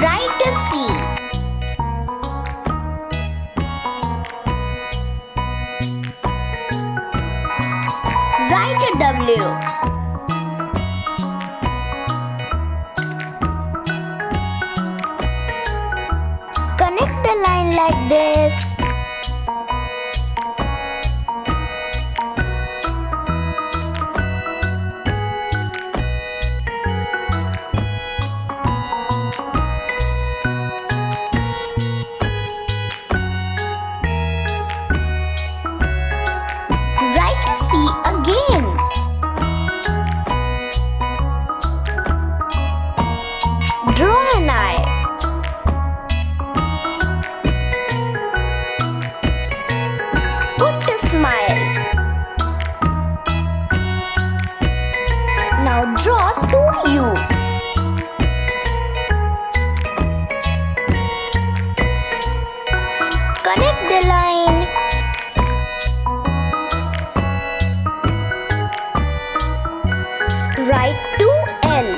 Write a C. Write a W. Connect the line like this. Write a C again. Draw an eye. Put a smile. Now draw two U. Connect the line. Write 2L.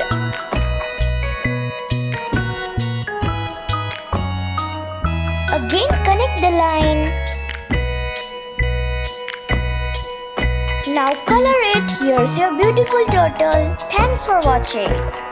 Again connect the line. Now color it. Here's your beautiful turtle. Thanks for watching.